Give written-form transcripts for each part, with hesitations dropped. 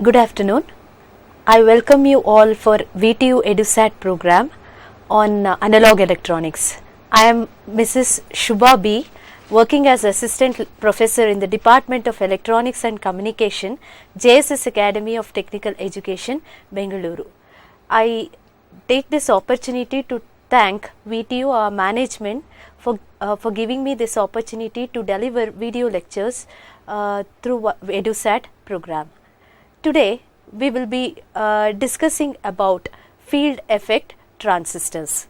Good afternoon. I welcome you all for VTU EduSat program on analog electronics. I am Mrs. Shubha B, working as Assistant Professor in the Department of Electronics and Communication, JSS Academy of Technical Education, Bengaluru. I take this opportunity to thank VTU, our management, for giving me this opportunity to deliver video lectures through EduSat program. Today we will be discussing about field effect transistors.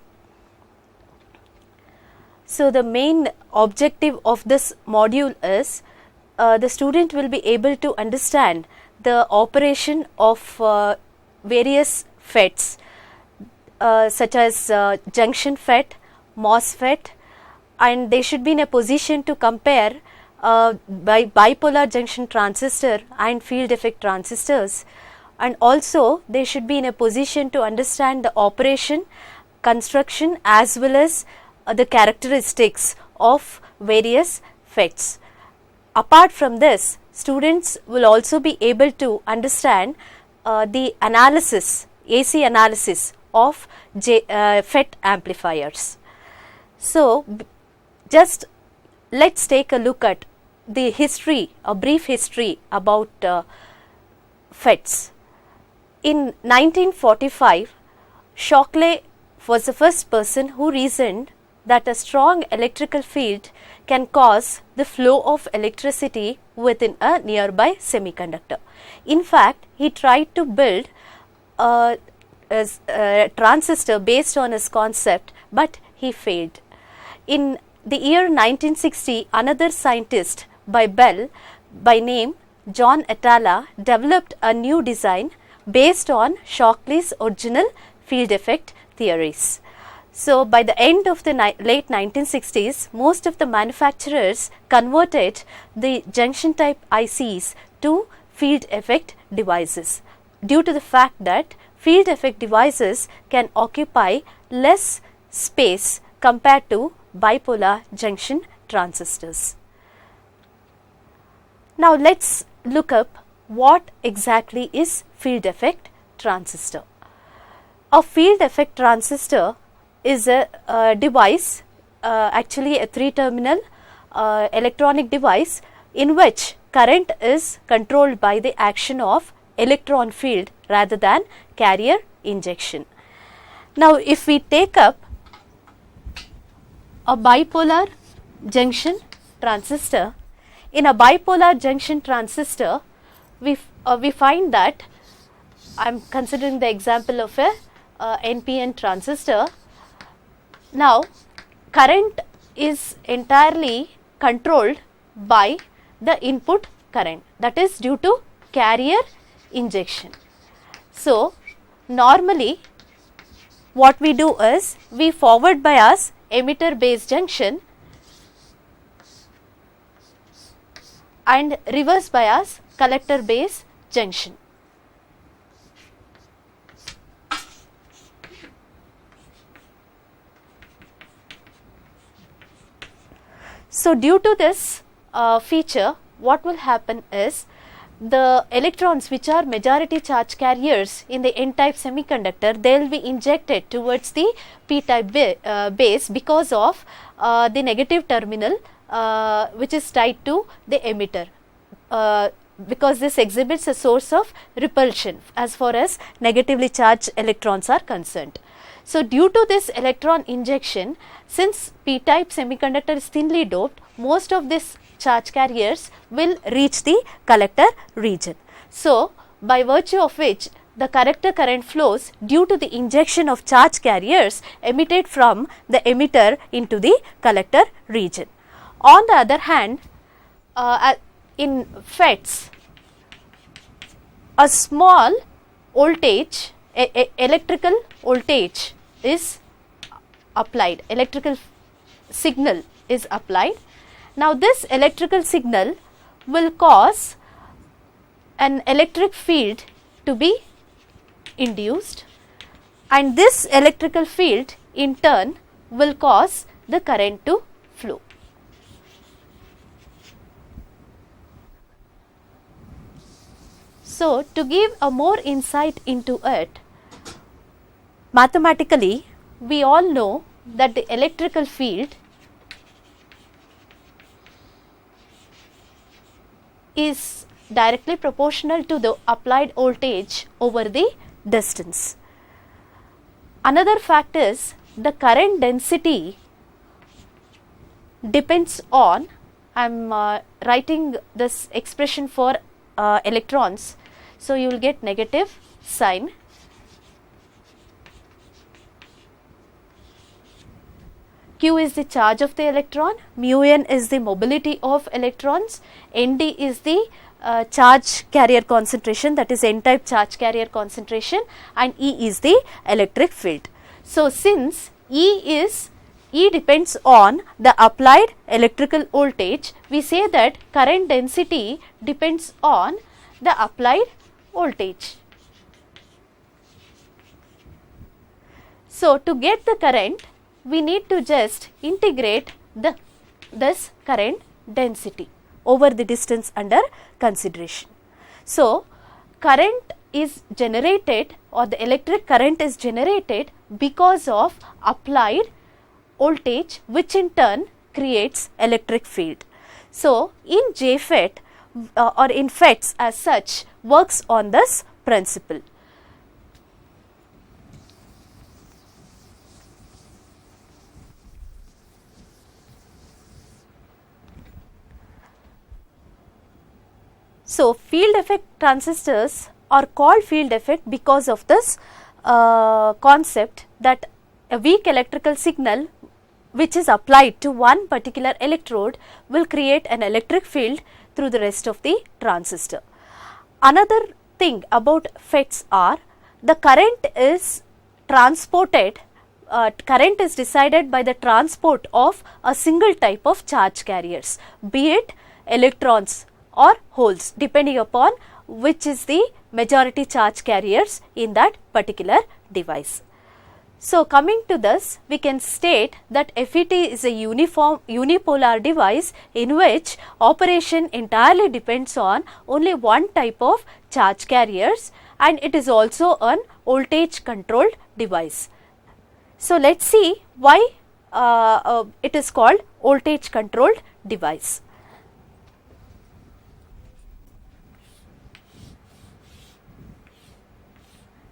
So the main objective of this module is the student will be able to understand the operation of various FETs such as junction FET, MOSFET, and they should be in a position to compare bipolar junction transistor and field effect transistors, and also they should be in a position to understand the operation, construction as well as the characteristics of various FETs. Apart from this, students will also be able to understand the analysis, AC analysis of FET amplifiers. So just let's take a look at the history, a brief history about FETs. In 1945, Shockley was the first person who reasoned that a strong electrical field can cause the flow of electricity within a nearby semiconductor. In fact, he tried to build a transistor based on his concept, but he failed. In the year 1960, another scientist by name John Atala developed a new design based on Shockley's original field effect theories. So by the end of the late 1960s, most of the manufacturers converted the junction type ICs to field effect devices due to the fact that field effect devices can occupy less space compared to bipolar junction transistors. Now let's look up what exactly is field effect transistor. A field effect transistor is a device, actually a three-terminal electronic device in which current is controlled by the action of electron field rather than carrier injection. Now if we take up a bipolar junction transistor, in a bipolar junction transistor, we find that I am considering the example of a NPN transistor. Now, current is entirely controlled by the input current, that is due to carrier injection. So, normally what we do is we forward bias emitter base junction and reverse bias collector base junction. So due to this feature, what will happen is the electrons which are majority charge carriers in the n-type semiconductor, they will be injected towards the p-type base because of the negative terminal which is tied to the emitter, because this exhibits a source of repulsion as far as negatively charged electrons are concerned. So due to this electron injection, since p-type semiconductor is thinly doped, most of these charge carriers will reach the collector region. So by virtue of which the collector current flows due to the injection of charge carriers emitted from the emitter into the collector region. On the other hand, in FETs, a small voltage, electrical voltage is applied, electrical signal is applied. Now this electrical signal will cause an electric field to be induced, and this electrical field in turn will cause the current to flow. So, to give a more insight into it, mathematically we all know that the electrical field is directly proportional to the applied voltage over the distance. Another fact is the current density depends on, I am writing this expression for electrons, so you will get negative sign. Q is the charge of the electron, mu n is the mobility of electrons, Nd is the charge carrier concentration, that is n-type charge carrier concentration, and E is the electric field. So, since E depends on the applied electrical voltage, we say that current density depends on the applied voltage. So, to get the current, we need to just integrate this current density over the distance under consideration. So, current is generated, or the electric current is generated because of applied voltage, which in turn creates electric field. So, in JFET or in FETs as such works on this principle. So, field effect transistors are called field effect because of this concept that a weak electrical signal which is applied to one particular electrode will create an electric field through the rest of the transistor. Another thing about FETs are the current is transported, current is decided by the transport of a single type of charge carriers, be it electrons or holes, depending upon which is the majority charge carriers in that particular device. So, coming to this, we can state that FET is a unipolar device in which operation entirely depends on only one type of charge carriers, and it is also an voltage controlled device. So, let us see why it is called voltage controlled device.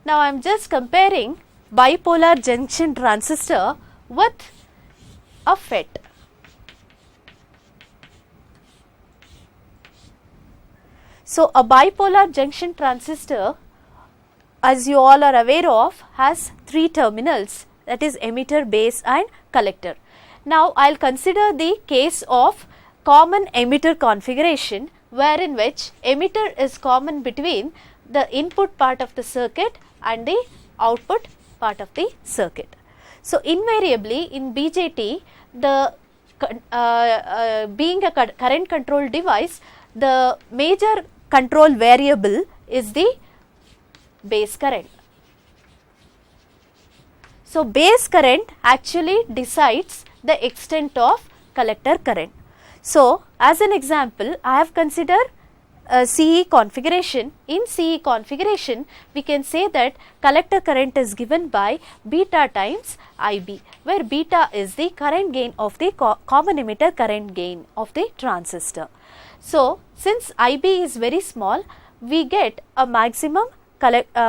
Now, I am just comparing bipolar junction transistor with a FET. So, a bipolar junction transistor, as you all are aware of, has three terminals, that is emitter, base and collector. Now, I will consider the case of common emitter configuration, wherein which emitter is common between the input part of the circuit and the output part of the circuit. So, invariably in BJT, the being a current control device, the major control variable is the base current. So, base current actually decides the extent of collector current. So, as an example, I have considered CE configuration. In CE configuration, we can say that collector current is given by beta times IB, where beta is the current gain of the common emitter current gain of the transistor. So, since IB is very small, we get a maximum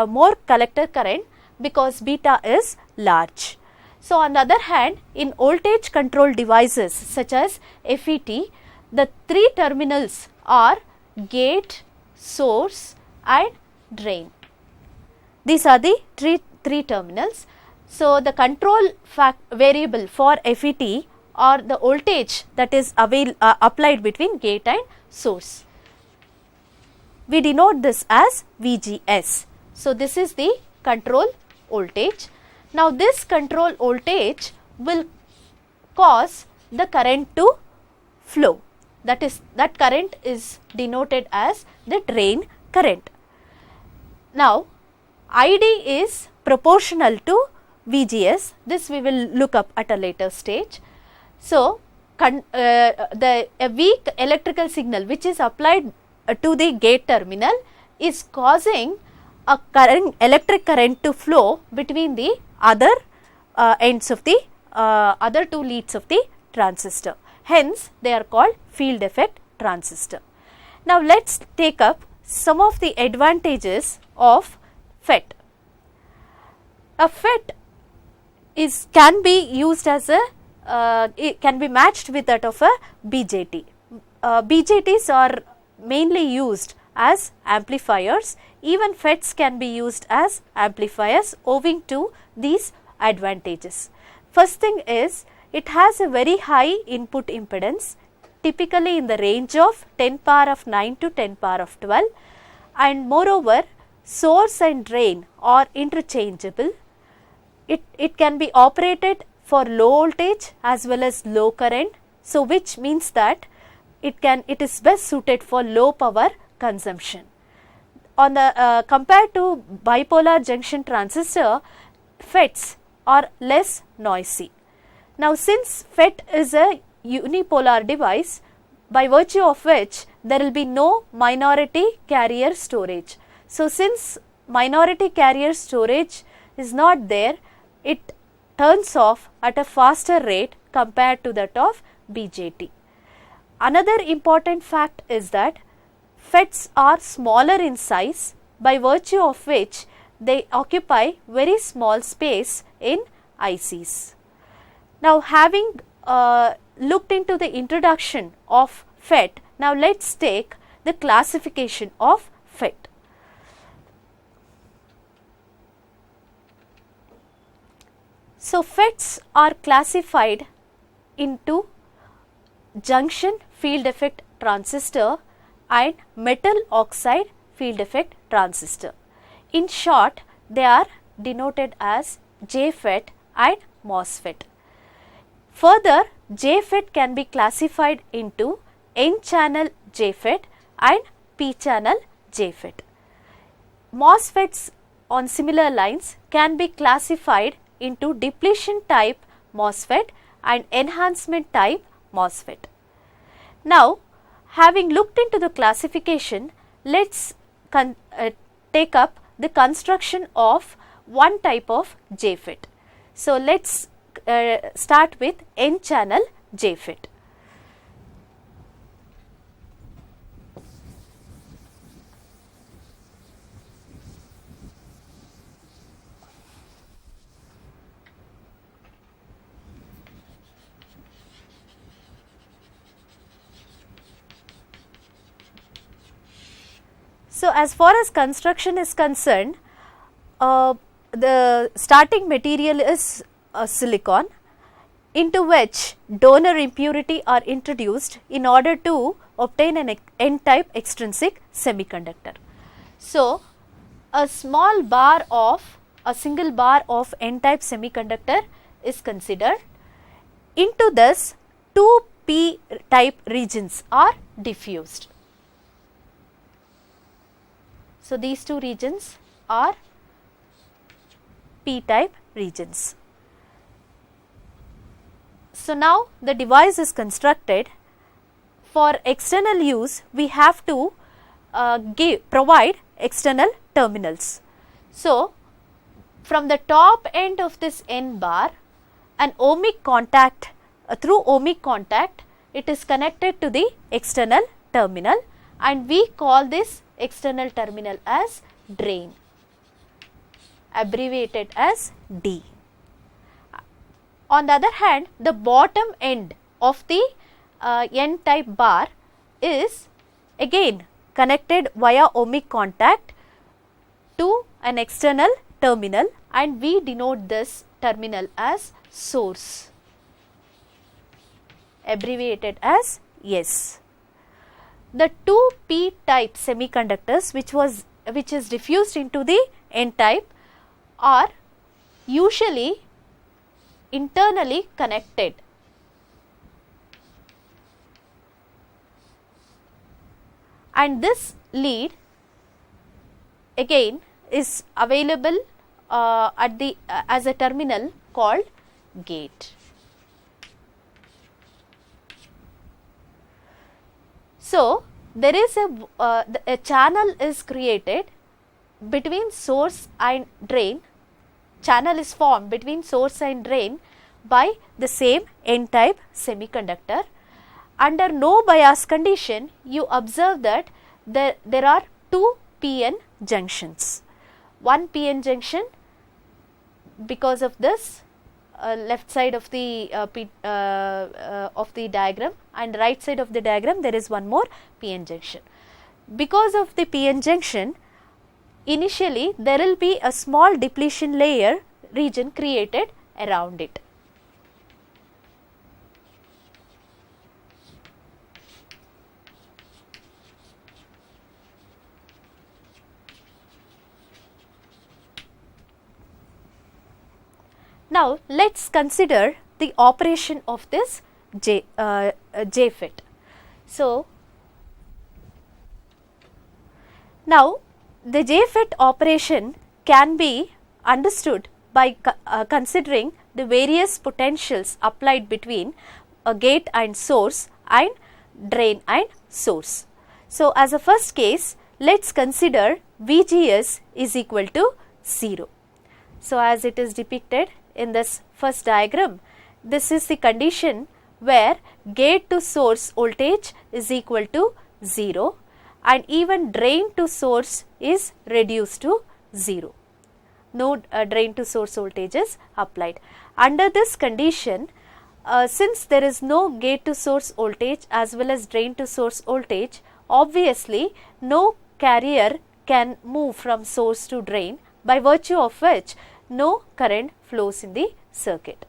more collector current because beta is large. So, on the other hand, in voltage control devices such as FET, the three terminals are gate, source and drain. These are the three terminals. So, the control variable for FET or the voltage that is applied between gate and source. We denote this as VGS. So, this is the control voltage. Now, this control voltage will cause the current to flow. That current is denoted as the drain current. Now, ID is proportional to VGS. This we will look up at a later stage. So, a weak electrical signal which is applied to the gate terminal is causing a current, electric current to flow between the other ends of the other two leads of the transistor. Hence, they are called field effect transistor. Now, let us take up some of the advantages of FET. A FET can be used as a it can be matched with that of a BJT. BJTs are mainly used as amplifiers. Even FETs can be used as amplifiers owing to these advantages. First thing is, it has a very high input impedance, typically in the range of 10 power of 9 to 10 power of 12, and moreover source and drain are interchangeable. It can be operated for low voltage as well as low current, so which means that it is best suited for low power consumption. On the compared to bipolar junction transistor, FETs are less noisy. Now, since FET is a unipolar device, by virtue of which there will be no minority carrier storage. So, since minority carrier storage is not there, it turns off at a faster rate compared to that of BJT. Another important fact is that FETs are smaller in size, by virtue of which they occupy very small space in ICs. Now, having looked into the introduction of FET, now let us take the classification of FET. So, FETs are classified into junction field effect transistor and metal oxide field effect transistor. In short, they are denoted as JFET and MOSFET. Further, JFET can be classified into N-channel JFET and P-channel JFET. MOSFETs on similar lines can be classified into depletion type MOSFET and enhancement type MOSFET. Now, having looked into the classification, let us take up the construction of one type of JFET. So, let us start with N-channel JFET. So, as far as construction is concerned, the starting material is silicon, into which donor impurity are introduced in order to obtain an N-type extrinsic semiconductor. So, a single bar of N-type semiconductor is considered. Into this, two P-type regions are diffused. So, these two regions are P-type regions. So, now the device is constructed. For external use, we have to provide external terminals. So, from the top end of this N bar, an ohmic contact, through ohmic contact, it is connected to the external terminal, and we call this external terminal as drain, abbreviated as D. On the other hand, the bottom end of the N-type bar is again connected via ohmic contact to an external terminal, and we denote this terminal as source, abbreviated as S. The two P-type semiconductors which is diffused into the N-type are usually internally connected. And this lead again is available as a terminal called gate. So, there is a channel is created between source and drain. Channel is formed between source and drain by the same n-type semiconductor. Under no bias condition, you observe that there are two PN junctions. One PN junction, because of this left side of the diagram, and right side of the diagram there is one more PN junction. Because of the PN junction, initially there will be a small depletion layer region created around it. Now, let us consider the operation of this JFET. So, now the JFET operation can be understood by considering the various potentials applied between a gate and source and drain and source. So, as a first case, let us consider VGS is equal to 0. So, as it is depicted in this first diagram, this is the condition where gate to source voltage is equal to 0 and even drain to source is reduced to 0. No drain to source voltage is applied. Under this condition, since there is no gate to source voltage as well as drain to source voltage, obviously no carrier can move from source to drain, by virtue of which no current flows in the circuit.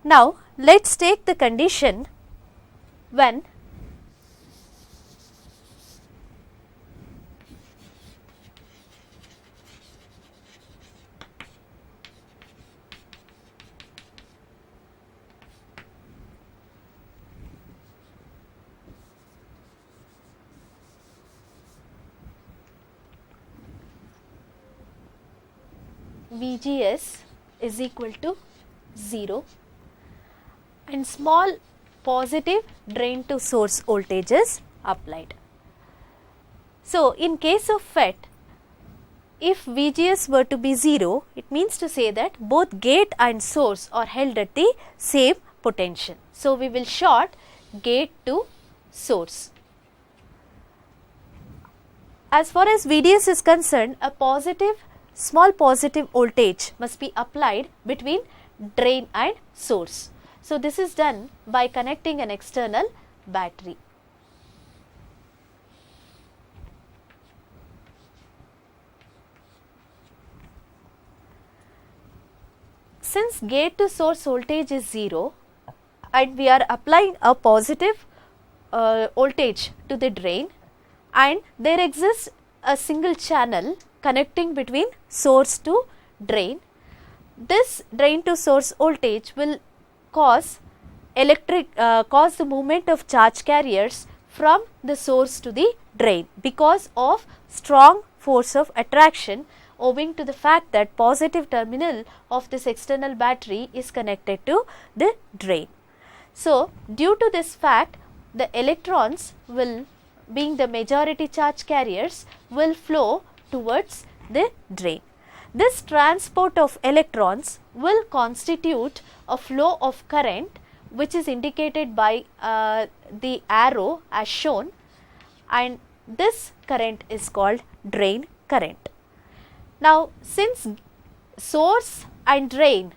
Now, let us take the condition when VGS is equal to 0 and small positive drain to source voltage is applied. So, in case of FET, if VGS were to be 0, it means to say that both gate and source are held at the same potential. So, we will short gate to source. As far as VDS is concerned, a small positive voltage must be applied between drain and source. So, this is done by connecting an external battery. Since gate to source voltage is 0 and we are applying a positive voltage to the drain, and there exists a single channel connecting between source to drain, this drain to source voltage will cause the movement of charge carriers from the source to the drain because of strong force of attraction owing to the fact that positive terminal of this external battery is connected to the drain. So, due to this fact, the electrons will, being the majority charge carriers, will flow towards the drain. This transport of electrons will constitute a flow of current which is indicated by the arrow as shown, and this current is called drain current. Now, since source and drain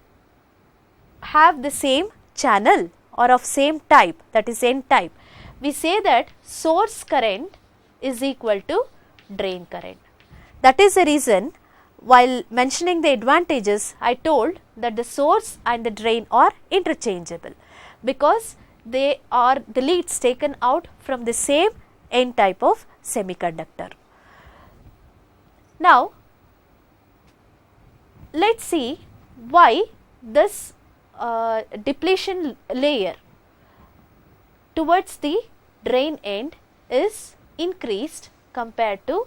have the same channel or of same type, that is N type, we say that source current is equal to drain current. That is the reason while mentioning the advantages, I told that the source and the drain are interchangeable because they are the leads taken out from the same N type of semiconductor. Now, let us see why this depletion layer towards the drain end is increased compared to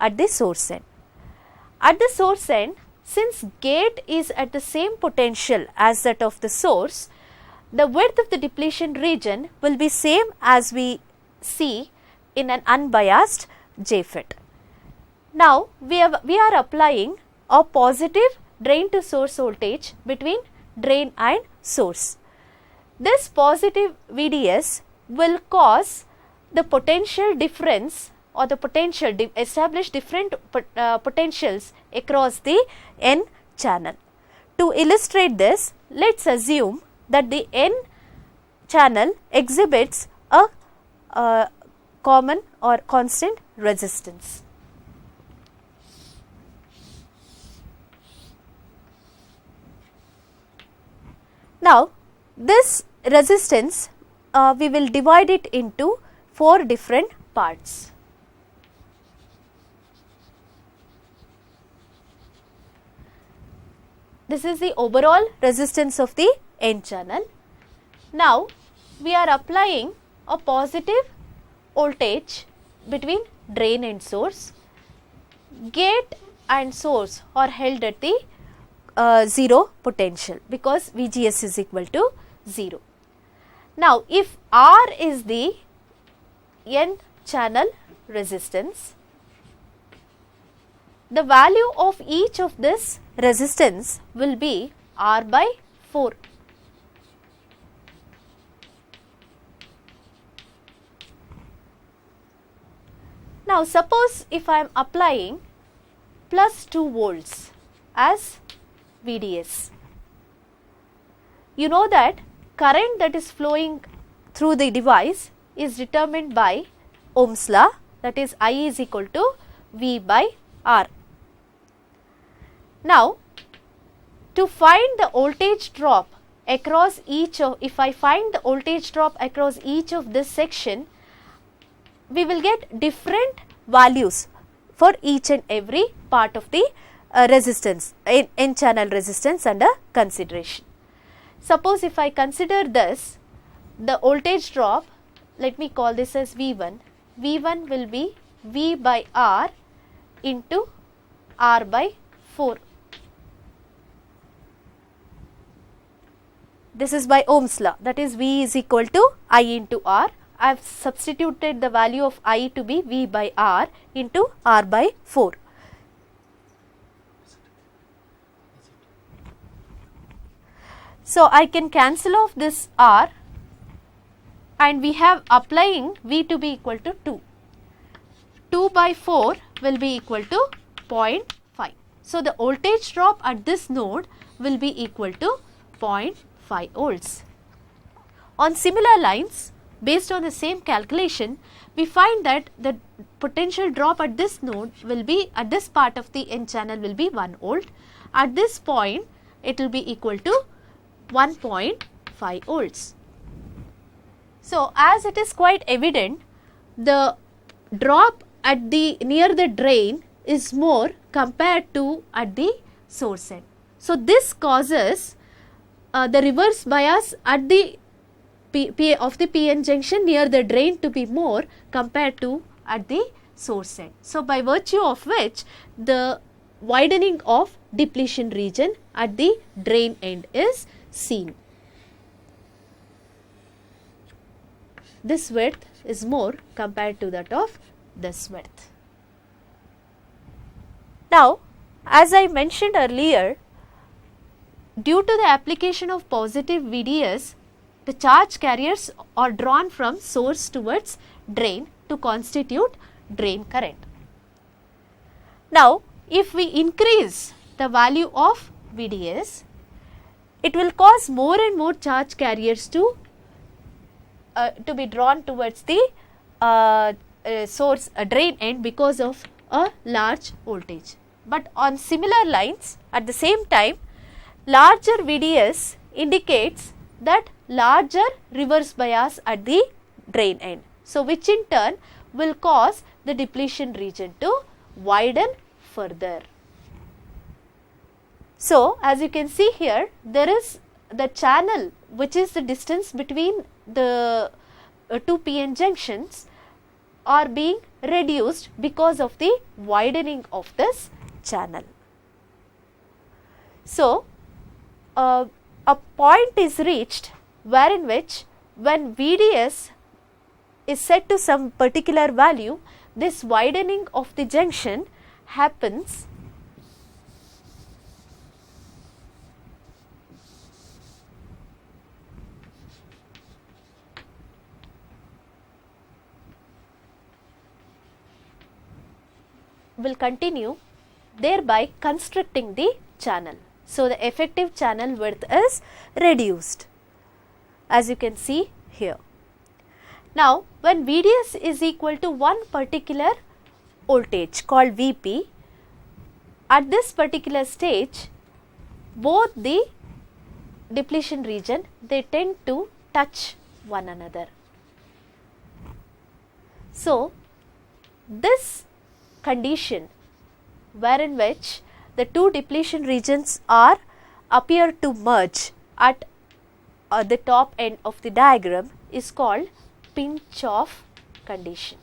at the source end. At the source end, since gate is at the same potential as that of the source, the width of the depletion region will be same as we see in an unbiased JFET. Now, we are applying a positive drain to source voltage between drain and source. This positive VDS will cause the potential difference or the potential establish different potentials across the N channel. To illustrate this, let us assume that the N channel exhibits a common or constant resistance. Now, this resistance we will divide it into 4 different parts. This is the overall resistance of the N channel. Now, we are applying a positive voltage between drain and source. Gate and source are held at the 0 potential because VGS is equal to 0. Now, if R is the N channel resistance, the value of each of this resistance will be R by 4. Now, suppose if I am applying plus 2 volts as VDS, you know that current that is flowing through the device is determined by Ohm's law, that is I is equal to V by R. Now, to find the voltage drop across each of, if I find the voltage drop across each of this section, we will get different values for each and every part of the resistance, N channel resistance under consideration. Suppose if I consider this, the voltage drop, let me call this as V1, V1 will be V by R into R by 4. This is by Ohm's law, that is V is equal to I into R. I have substituted the value of I to be V by R into R by 4. So, I can cancel off this R and we have applying V to be equal to 2. 2 by 4 will be equal to 0.5. So, the voltage drop at this node will be equal to 0.5 volts. On similar lines, based on the same calculation, we find that the potential drop at this node will be, at this part of the N channel will be 1 volt. At this point, it will be equal to 1.5 volts. So, as it is quite evident, the drop at the near the drain is more compared to at the source end. So, this causes the reverse bias at the of the PN junction near the drain to be more compared to at the source end. So, by virtue of which the widening of depletion region at the drain end is seen. This width is more compared to that of this width. Now, as I mentioned earlier, due to the application of positive VDS, the charge carriers are drawn from source towards drain to constitute drain current. Now, if we increase the value of VDS, it will cause more and more charge carriers to be drawn towards the source drain end because of a large voltage. But on similar lines, at the same time, larger VDS indicates that larger reverse bias at the drain end. So, which in turn will cause the depletion region to widen further. So, as you can see here, there is the channel which is the distance between the two PN junctions are being reduced because of the widening of this channel. So, a point is reached wherein which when VDS is set to some particular value, this widening of the junction happens will continue, thereby constricting the channel. So, the effective channel width is reduced, as you can see here. Now, when VDS is equal to one particular voltage called Vp, at this particular stage, both the depletion region, they tend to touch one another. So, this condition wherein which the two depletion regions appear to merge at the top end of the diagram is called Pinchoff condition.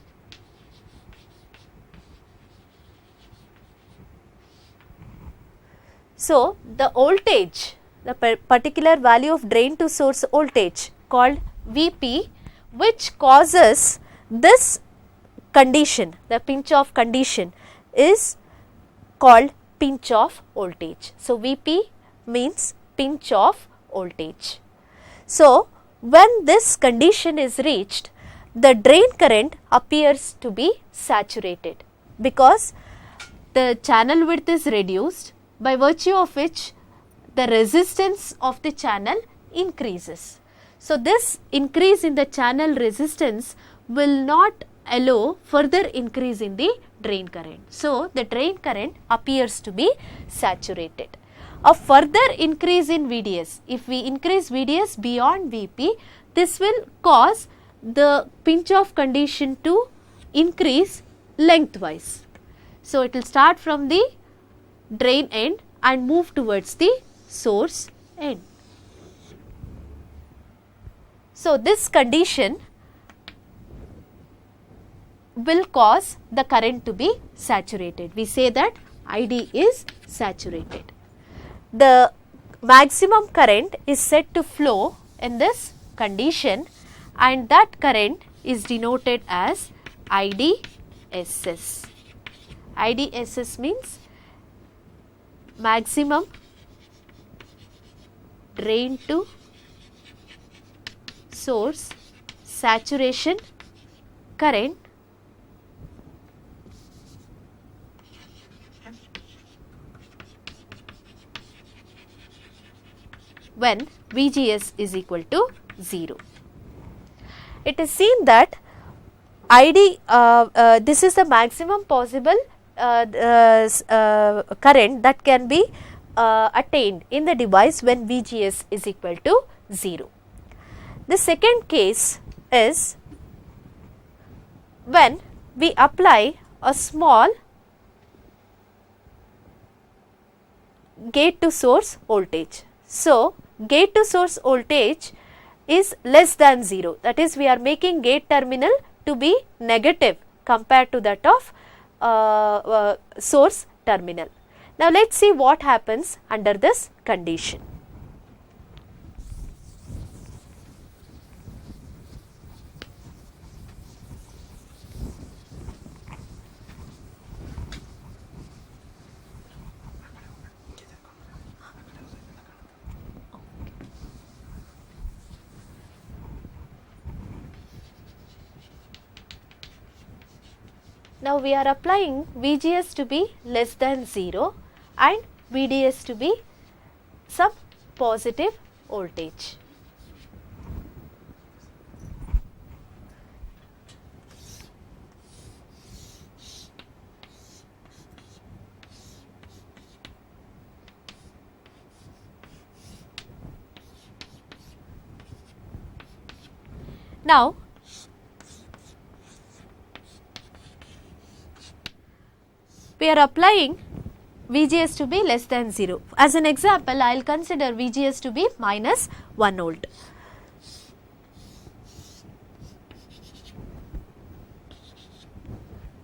So, the voltage, the particular value of drain to source voltage called Vp, which causes this condition, the Pinchoff condition, is called Pinchoff voltage. So, Vp means Pinchoff voltage. So, when this condition is reached, the drain current appears to be saturated because the channel width is reduced, by virtue of which the resistance of the channel increases. So, this increase in the channel resistance will not allow further increase in the drain current. So, the drain current appears to be saturated. A further increase in VDS, if we increase VDS beyond Vp, this will cause the Pinchoff condition to increase lengthwise. So, it will start from the drain end and move towards the source end. So, this condition will cause the current to be saturated. We say that ID is saturated. The maximum current is said to flow in this condition, and that current is denoted as IDSS. IDSS means maximum drain to source saturation current when VGS is equal to 0. It is seen that this is the maximum possible current that can be attained in the device when VGS is equal to 0. The second case is when we apply a small gate to source voltage. So, gate to source voltage is less than 0, that is, we are making gate terminal to be negative compared to that of source terminal. Now, let us see what happens under this condition. Now, we are applying VGS to be less than 0 and VDS to be some positive voltage. Now, we are applying VGS to be less than 0. As an example, I will consider VGS to be minus 1 volt.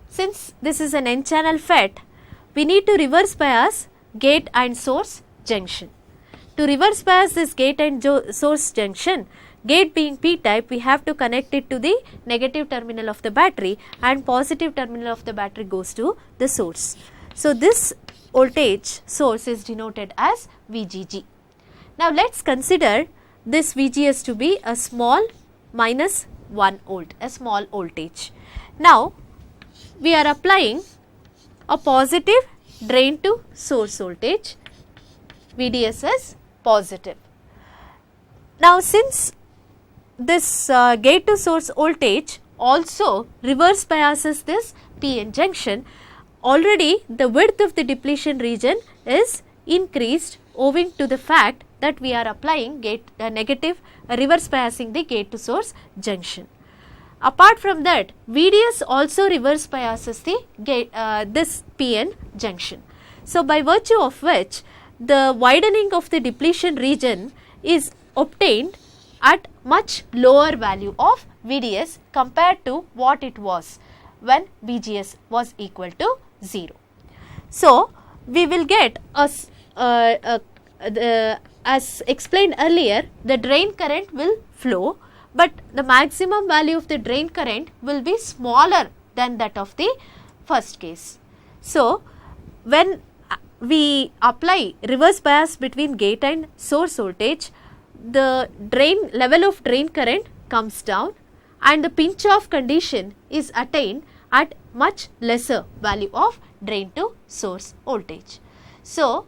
Since this is an N channel FET, we need to reverse bias gate and source junction. To reverse bias this gate and source junction, Gate being p-type, we have to connect it to the negative terminal of the battery and positive terminal of the battery goes to the source. So, this voltage source is denoted as VGG. Now, let us consider this VGS to be a small minus 1 volt, a small voltage. Now, we are applying a positive drain to source voltage, VDS is positive. Now, since this gate to source voltage also reverse biases this PN junction, already the width of the depletion region is increased owing to the fact that we are applying reverse biasing the gate to source junction. Apart from that, VDS also reverse biases the this PN junction. So, by virtue of which the widening of the depletion region is obtained at much lower value of VDS compared to what it was when VGS was equal to 0. So, we will get as explained earlier, the drain current will flow, but the maximum value of the drain current will be smaller than that of the first case. So, when we apply reverse bias between gate and source voltage, the level of drain current comes down and the pinch off condition is attained at much lesser value of drain to source voltage. So,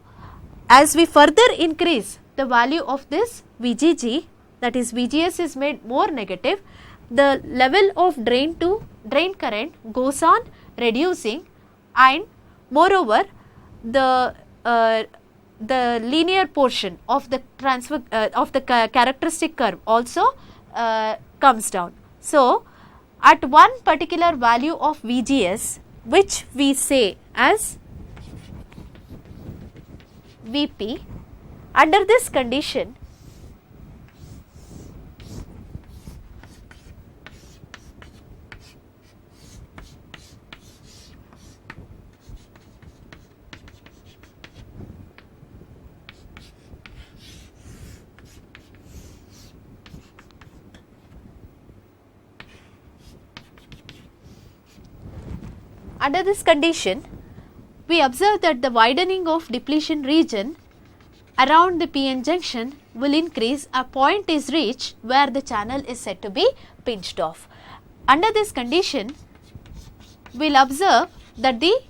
as we further increase the value of this VGG, that is VGS is made more negative, the level of drain current goes on reducing, and moreover the linear portion of the characteristic curve also comes down. So, at one particular value of VGS, which we say as VP, under this condition we observe that the widening of depletion region around the PN junction will increase. A point is reached where the channel is said to be pinched off. Under this condition, we will observe that the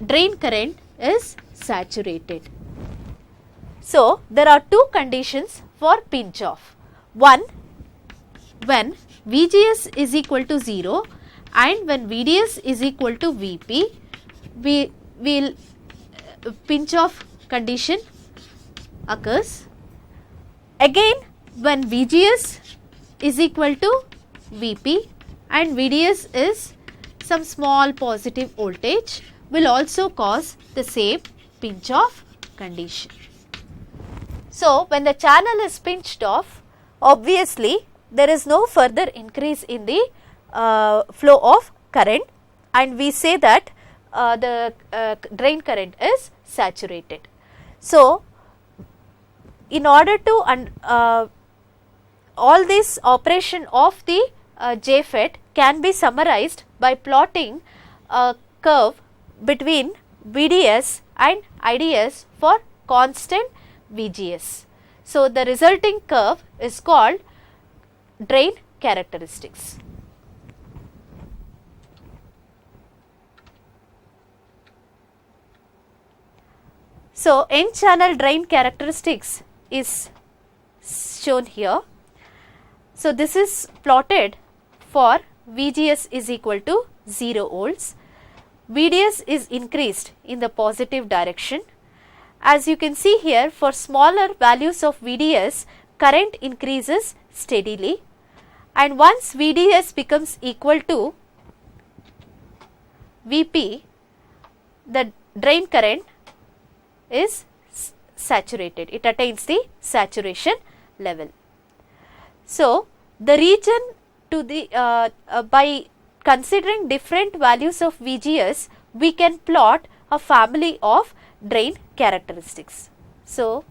drain current is saturated. So, there are two conditions for pinch off. One, when VGS is equal to 0 and when VDS is equal to VP, we will pinch off condition occurs. Again, when VGS is equal to VP and VDS is some small positive voltage, will also cause the same pinch off condition. So, when the channel is pinched off, obviously there is no further increase in the flow of current, and we say that the drain current is saturated. So, in order to all this operation of the JFET can be summarized by plotting a curve between VDS and IDS for constant VGS. So, the resulting curve is called drain characteristics. So, N channel drain characteristics is shown here. So, this is plotted for VGS is equal to 0 volts, VDS is increased in the positive direction. As you can see here, for smaller values of VDS, current increases steadily, and once VDS becomes equal to VP, the drain current is saturated, it attains the saturation level. So, the region to the by considering different values of VGS, we can plot a family of drain characteristics. So,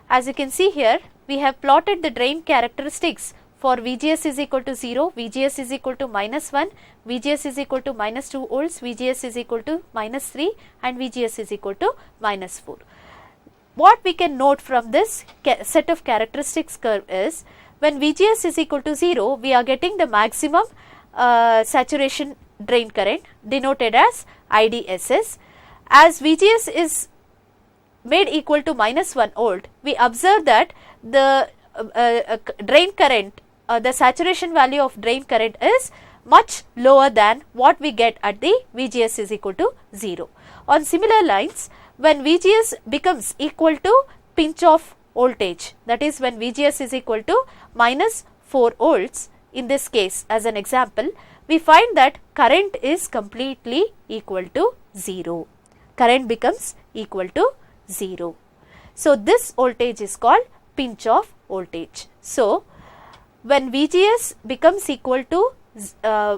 as you can see here, we have plotted the drain characteristics for VGS is equal to 0, VGS is equal to minus 1, VGS is equal to minus 2 volts, VGS is equal to minus 3 and VGS is equal to minus 4. What we can note from this set of characteristics curve is, when VGS is equal to 0, we are getting the maximum saturation drain current denoted as IDSS. As VGS is made equal to minus 1 volt, we observe that the drain current, the saturation value of drain current is much lower than what we get at the VGS is equal to 0. On similar lines, when VGS becomes equal to Pinchoff voltage, that is when VGS is equal to minus 4 volts, in this case as an example, we find that current is completely equal to 0. Current becomes equal to 0. So, this voltage is called Pinchoff voltage. So, when VGS becomes equal to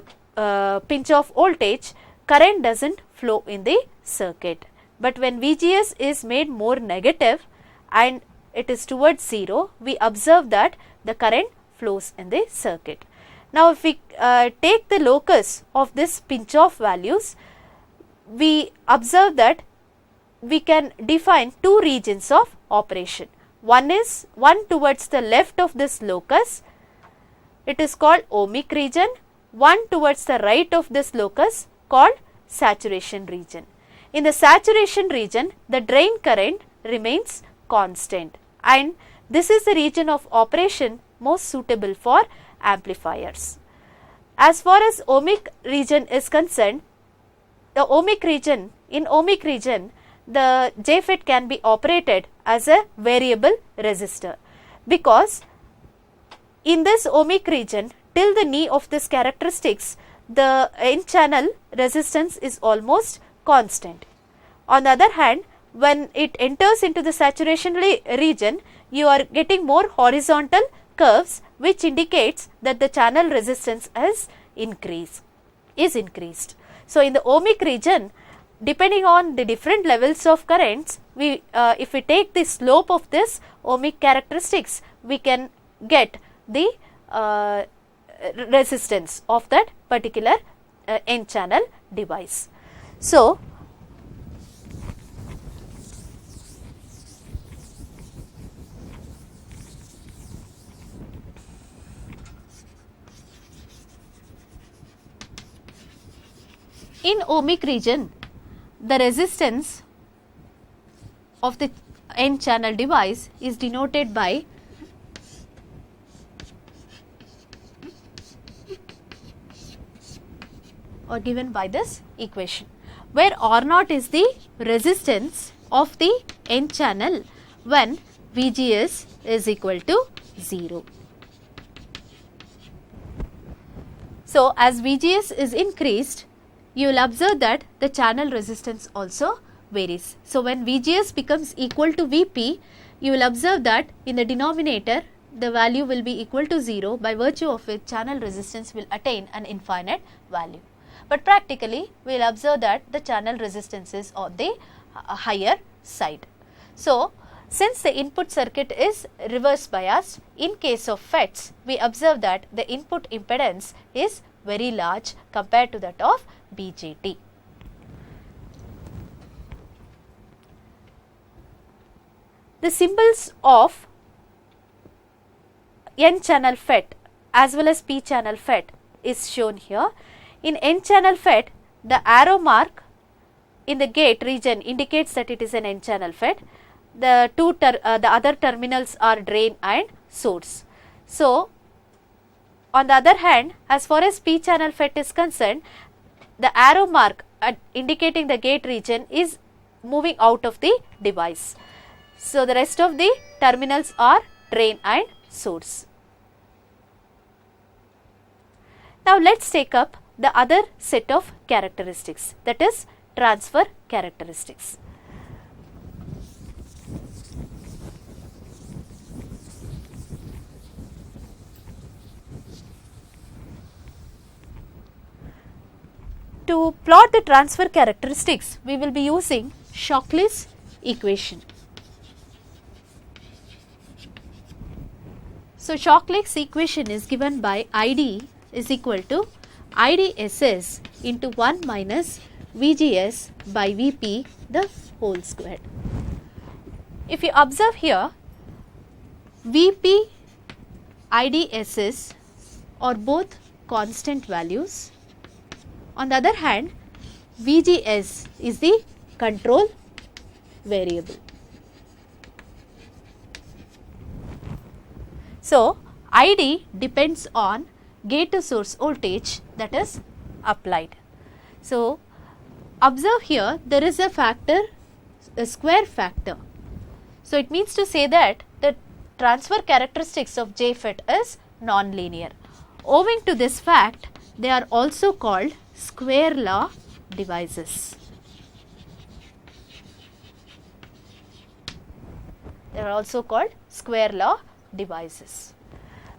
Pinchoff voltage, current does not flow in the circuit. But when VGS is made more negative and it is towards 0, we observe that the current flows in the circuit. Now, if we take the locus of this Pinchoff values, we observe that we can define two regions of operation. One is one towards the left of this locus, it is called ohmic region. One towards the right of this locus called saturation region. In the saturation region, the drain current remains constant, and this is the region of operation most suitable for amplifiers. As far as ohmic region is concerned, in ohmic region, the JFET can be operated as a variable resistor, because in this ohmic region, till the knee of this characteristics, the N channel resistance is almost constant. On the other hand, when it enters into the saturation region, you are getting more horizontal curves, which indicates that the channel resistance is increased. So, in the ohmic region, depending on the different levels of currents, if we take the slope of this ohmic characteristics, we can get the resistance of that particular N channel device. So, in ohmic region, the resistance of the N channel device is denoted by or given by this equation, where R0 is the resistance of the N channel when VGS is equal to 0. So, as VGS is increased, you will observe that the channel resistance also varies. So, when VGS becomes equal to VP, you will observe that in the denominator the value will be equal to 0, by virtue of which channel resistance will attain an infinite value. But practically, we will observe that the channel resistance is on the higher side. So, since the input circuit is reverse biased, in case of FETs, we observe that the input impedance is very large compared to that of BJT. The symbols of N channel FET as well as P channel FET is shown here. In N channel FET, the arrow mark in the gate region indicates that it is an N channel FET. The other terminals are drain and source. So, on the other hand, as far as P channel FET is concerned, the arrow mark indicating the gate region is moving out of the device. So, the rest of the terminals are drain and source. Now, let us take up the other set of characteristics, that is transfer characteristics. To plot the transfer characteristics, we will be using Shockley's equation. So, Shockley's equation is given by ID is equal to IDSS into 1 minus VGS by VP the whole squared. If you observe here, VP, IDSS are both constant values. On the other hand, VGS is the control variable. So, ID depends on gate to source voltage that is applied. So, observe here there is a factor, a square factor. So, it means to say that the transfer characteristics of JFET is non-linear. Owing to this fact, they are also called square law devices. They are also called square law devices.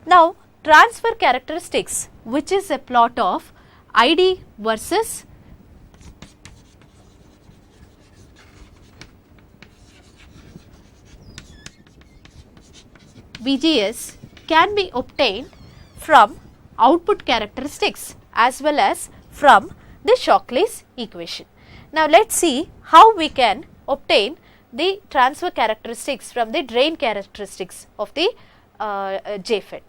Now, transfer characteristics, which is a plot of ID versus VGS, can be obtained from output characteristics as well as from the Shockley's equation. Now, let us see how we can obtain the transfer characteristics from the drain characteristics of the JFET.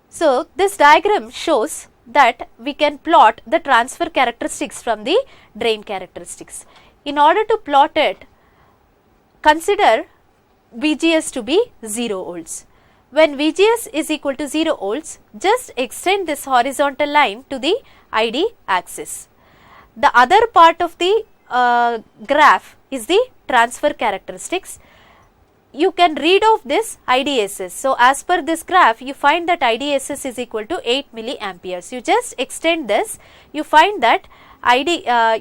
So, this diagram shows that we can plot the transfer characteristics from the drain characteristics. In order to plot it, consider VGS to be 0 volts. When VGS is equal to 0 volts, just extend this horizontal line to the ID axis. The other part of the graph is the transfer characteristics. You can read off this IDSS. So, as per this graph, you find that IDSS is equal to 8 milliamperes. You just extend this, you find that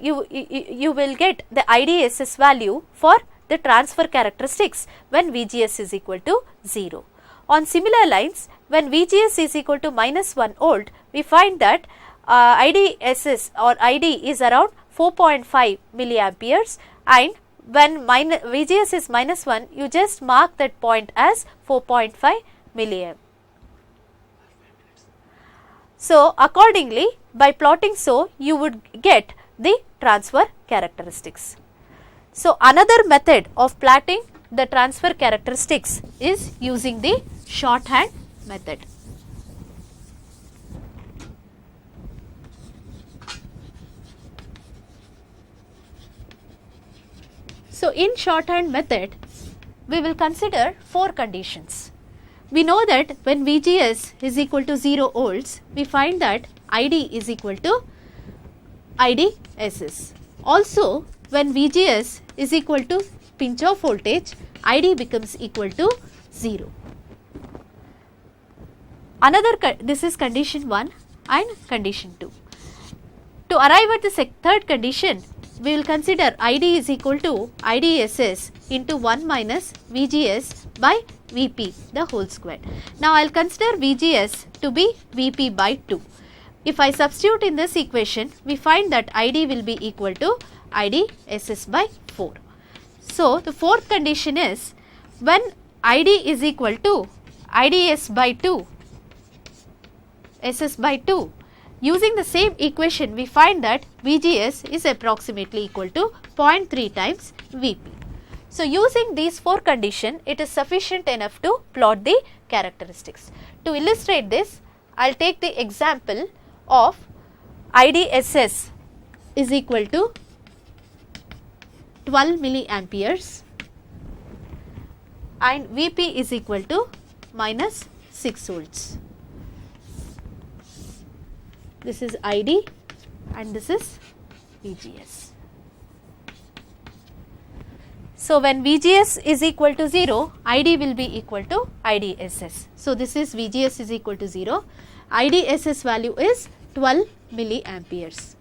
you will get the IDSS value for the transfer characteristics when VGS is equal to 0. On similar lines, when VGS is equal to minus 1 volt, we find that IDSS or ID is around 4.5 milliamperes, and when VGS is minus 1, you just mark that point as 4.5 milliamp. So, accordingly, by plotting so, you would get the transfer characteristics. So, another method of plotting the transfer characteristics is using the shorthand method. So, in shorthand method, we will consider 4 conditions. We know that when VGS is equal to 0 volts, we find that ID is equal to IDSS. Also, when VGS is equal to Pinchoff voltage, ID becomes equal to 0. This is condition 1 and condition 2. To arrive at the third condition, we will consider ID is equal to IDSS into 1 minus VGS by VP the whole square. Now, I will consider VGS to be VP by 2. If I substitute in this equation, we find that ID will be equal to IDSS by 4. So, the fourth condition is when ID is equal to IDS by 2, SS by 2, using the same equation we find that VGS is approximately equal to 0.3 times VP. So, using these 4 conditions, it is sufficient enough to plot the characteristics. To illustrate this, I will take the example of IDSS is equal to 12 milliamperes and VP is equal to minus 6 volts. This is ID and this is VGS. So, when VGS is equal to 0, ID will be equal to IDSS. So, this is VGS is equal to 0, IDSS value is 12 milliamperes.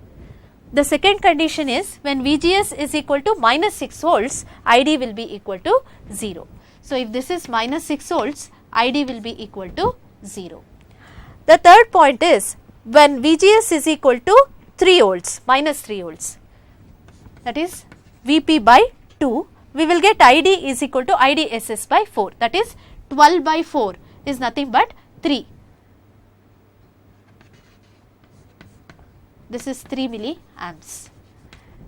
The second condition is when VGS is equal to minus 6 volts, ID will be equal to 0. So, if this is minus 6 volts, ID will be equal to 0. The third point is when VGS is equal to 3 volts, minus 3 volts, that is VP by 2, we will get ID is equal to IDSS by 4, that is 12 by 4 is nothing but 3. This is 3 milliamps.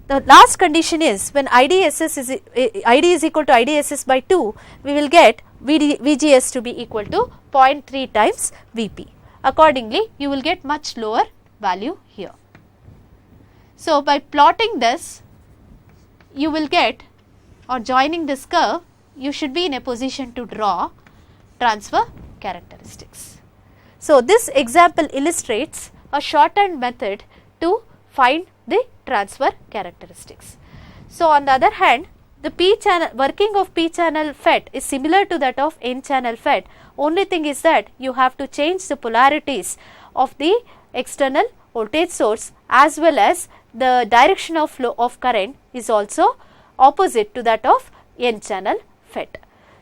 The last condition is when ID is equal to IDSS by 2, we will get VGS to be equal to 0.3 times VP. Accordingly, you will get much lower value here. So, by plotting this, you will get, or joining this curve, you should be in a position to draw transfer characteristics. So, this example illustrates a shorthand method to find the transfer characteristics. So, on the other hand, the P-channel working of P-channel FET is similar to that of N-channel FET. Only thing is that you have to change the polarities of the external voltage source as well as the direction of flow of current is also opposite to that of N-channel FET.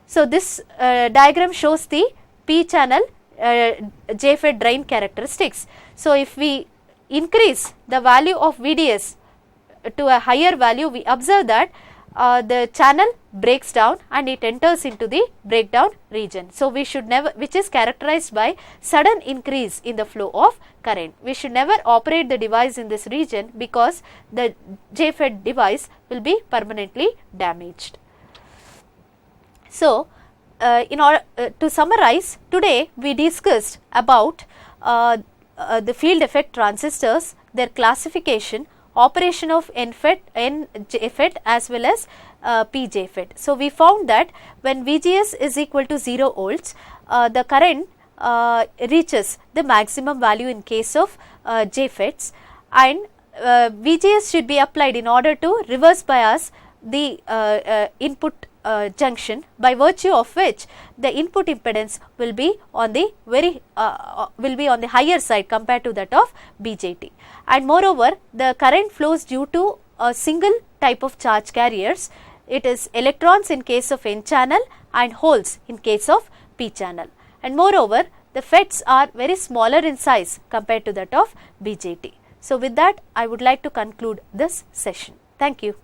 So, this diagram shows the P-channel JFET drain characteristics. So, if we increase the value of VDS to a higher value, we observe that the channel breaks down and it enters into the breakdown region. So, we should never, which is characterized by sudden increase in the flow of current. We should never operate the device in this region because the JFET device will be permanently damaged. So, in order to summarize, today we discussed about the field effect transistors, their classification, operation of NFET, NJFET as well as PJFET. So, we found that when VGS is equal to 0 volts, the current reaches the maximum value in case of JFETs, and VGS should be applied in order to reverse bias the input junction, by virtue of which the input impedance will be on the on the higher side compared to that of BJT. And moreover, the current flows due to a single type of charge carriers. It is electrons in case of N channel and holes in case of P channel. And moreover, the FETs are very smaller in size compared to that of BJT. So, with that, I would like to conclude this session. Thank you.